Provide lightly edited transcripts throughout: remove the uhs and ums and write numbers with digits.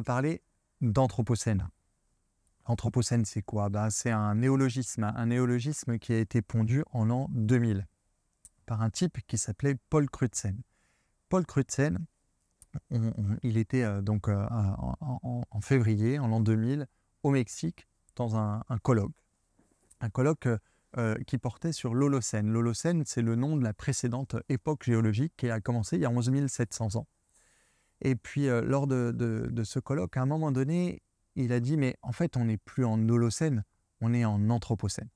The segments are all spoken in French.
va parler d'Anthropocène. Anthropocène, c'est quoi? C'est un néologisme qui a été pondu en l'an 2000 par un type qui s'appelait Paul Crutzen. Paul Crutzen, il était en février, en l'an 2000, au Mexique, dans un colloque. Un colloque qui portait sur l'Holocène. L'Holocène, c'est le nom de la précédente époque géologique qui a commencé il y a 11 700 ans. Et puis, lors de ce colloque, à un moment donné, il a dit « mais en fait, on n'est plus en Holocène, on est en Anthropocène ».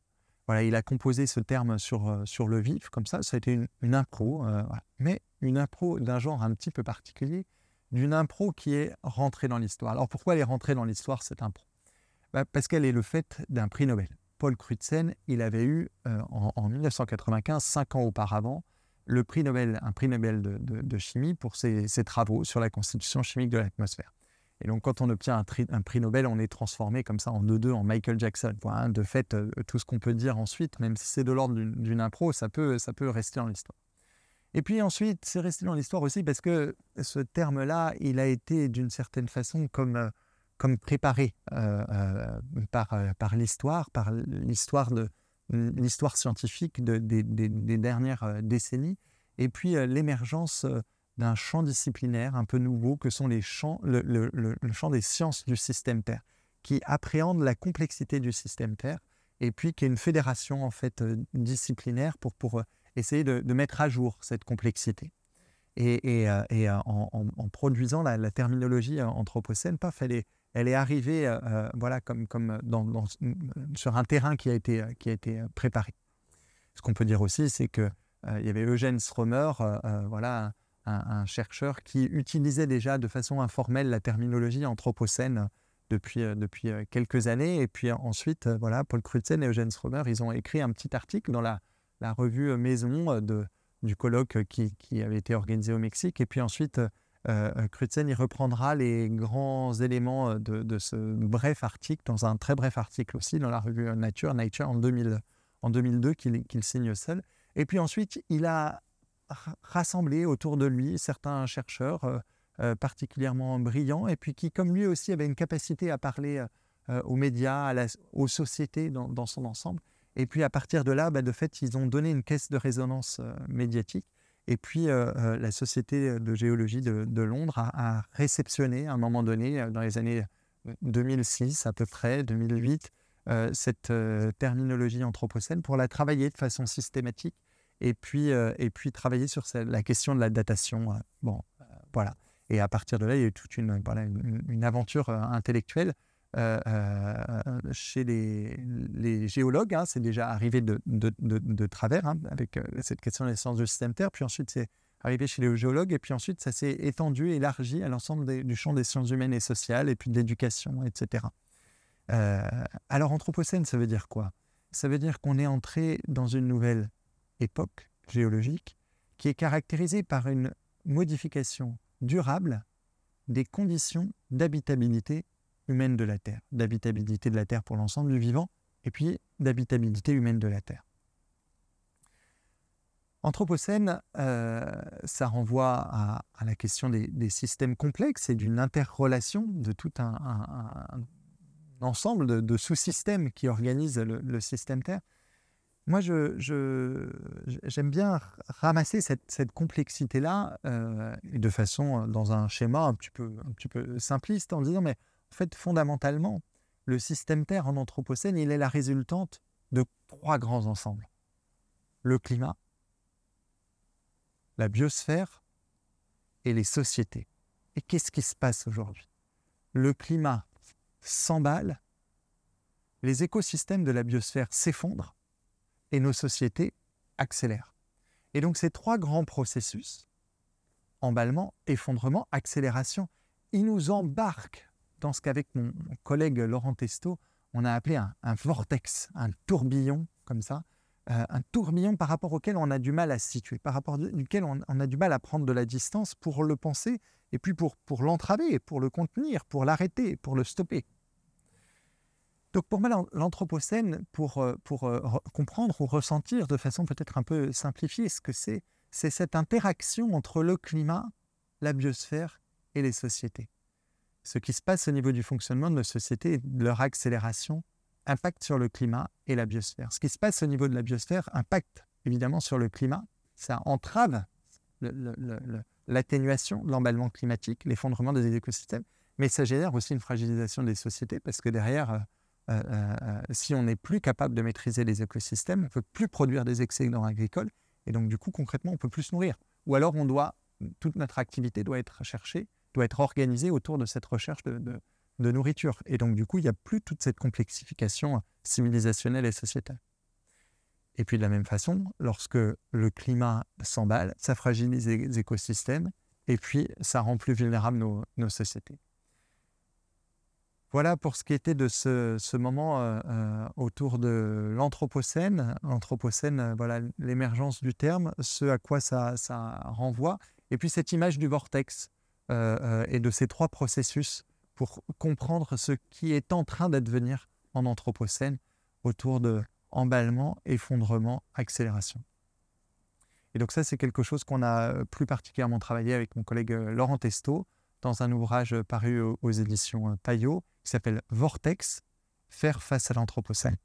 Voilà, il a composé ce terme sur le vif, comme ça a été une impro, voilà. Mais une impro d'un genre un petit peu particulier, d'une impro qui est rentrée dans l'histoire. Alors pourquoi elle est rentrée dans l'histoire, cette impro? Parce qu'elle est le fait d'un prix Nobel. Paul Crutzen, il avait eu en 1995, 5 ans auparavant, un prix Nobel de chimie pour ses travaux sur la constitution chimique de l'atmosphère. Et donc, quand on obtient un prix Nobel, on est transformé comme ça en E2, en Michael Jackson. Voilà, de fait, tout ce qu'on peut dire ensuite, même si c'est de l'ordre d'une impro, ça peut rester dans l'histoire. Et puis ensuite, c'est resté dans l'histoire aussi parce que ce terme-là, il a été d'une certaine façon comme préparé par l'histoire scientifique des dernières décennies, et puis l'émergence d'un champ disciplinaire un peu nouveau que sont le champ des sciences du système Terre, qui appréhende la complexité du système Terre, et puis qui est une fédération en fait disciplinaire pour essayer de mettre à jour cette complexité. Et en produisant la terminologie anthropocène, paf, elle est arrivée voilà, comme sur un terrain qui a été préparé. Ce qu'on peut dire aussi, c'est qu'il y avait Eugène Stromer, voilà, un chercheur qui utilisait déjà de façon informelle la terminologie anthropocène depuis quelques années. Et puis ensuite, voilà, Paul Crutzen et Eugène Stromer, ils ont écrit un petit article dans la revue Maison du colloque qui avait été organisé au Mexique. Et puis ensuite, Crutzen, il reprendra les grands éléments de ce bref article, dans un très bref article aussi, dans la revue Nature en 2002, qu'il signe seul. Et puis ensuite, il a rassemblé autour de lui certains chercheurs particulièrement brillants, et puis qui, comme lui aussi, avaient une capacité à parler aux médias, aux sociétés dans son ensemble. Et puis à partir de là, de fait, ils ont donné une caisse de résonance médiatique. Et puis la Société de géologie de Londres a réceptionné à un moment donné, dans les années 2006 à peu près, 2008, cette terminologie anthropocène pour la travailler de façon systématique, et puis travailler sur la question de la datation. Voilà. Et à partir de là, il y a eu toute une aventure intellectuelle chez les géologues. Hein. C'est déjà arrivé de travers, hein, avec cette question des sciences du système Terre. Puis ensuite, c'est arrivé chez les géologues. Et puis ensuite, ça s'est étendu, élargi à l'ensemble du champ des sciences humaines et sociales, et puis de l'éducation, etc. Alors, Anthropocène, ça veut dire quoi? Ça veut dire qu'on est entré dans une nouvelle époque géologique qui est caractérisée par une modification durable des conditions d'habitabilité humaine de la Terre, d'habitabilité de la Terre pour l'ensemble du vivant, et puis d'habitabilité humaine de la Terre. Anthropocène, ça renvoie à la question des systèmes complexes et d'une interrelation de tout un ensemble de sous-systèmes qui organisent le système Terre. Moi, j'aime bien ramasser cette complexité-là de façon, dans un schéma un petit peu simpliste, en disant, mais en fait, fondamentalement, le système Terre en Anthropocène, il est la résultante de 3 grands ensembles. Le climat, la biosphère et les sociétés. Et qu'est-ce qui se passe aujourd'hui? Le climat s'emballe, les écosystèmes de la biosphère s'effondrent, et nos sociétés accélèrent. Et donc ces 3 grands processus, emballement, effondrement, accélération, ils nous embarquent dans ce qu'avec mon collègue Laurent Testo, on a appelé un vortex, un tourbillon comme ça, un tourbillon par rapport auquel on a du mal à se situer, par rapport duquel on a du mal à prendre de la distance pour le penser, et puis pour l'entraver, pour le contenir, pour l'arrêter, pour le stopper. Donc pour moi, l'Anthropocène, pour comprendre ou ressentir de façon peut-être un peu simplifiée ce que c'est cette interaction entre le climat, la biosphère et les sociétés. ce qui se passe au niveau du fonctionnement de nos sociétés et de leur accélération impacte sur le climat et la biosphère. Ce qui se passe au niveau de la biosphère impacte évidemment sur le climat. Ça entrave l'atténuation de l'emballement climatique, l'effondrement des écosystèmes, mais ça génère aussi une fragilisation des sociétés parce que derrière, si on n'est plus capable de maîtriser les écosystèmes, on ne peut plus produire des excédents agricoles et donc du coup concrètement on ne peut plus se nourrir. Ou alors toute notre activité doit être organisée autour de cette recherche de nourriture. Et donc du coup il n'y a plus toute cette complexification civilisationnelle et sociétale. Et puis de la même façon, lorsque le climat s'emballe, ça fragilise les écosystèmes et puis ça rend plus vulnérables nos sociétés. Voilà pour ce qui était de ce moment autour de l'Anthropocène. L'Anthropocène, voilà l'émergence du terme, ce à quoi ça renvoie. Et puis cette image du vortex et de ces 3 processus pour comprendre ce qui est en train d'advenir en Anthropocène autour de emballement, effondrement, accélération. Et donc ça, c'est quelque chose qu'on a plus particulièrement travaillé avec mon collègue Laurent Testo dans un ouvrage paru aux éditions Payot qui s'appelle « Vortex, faire face à l'Anthropocène ».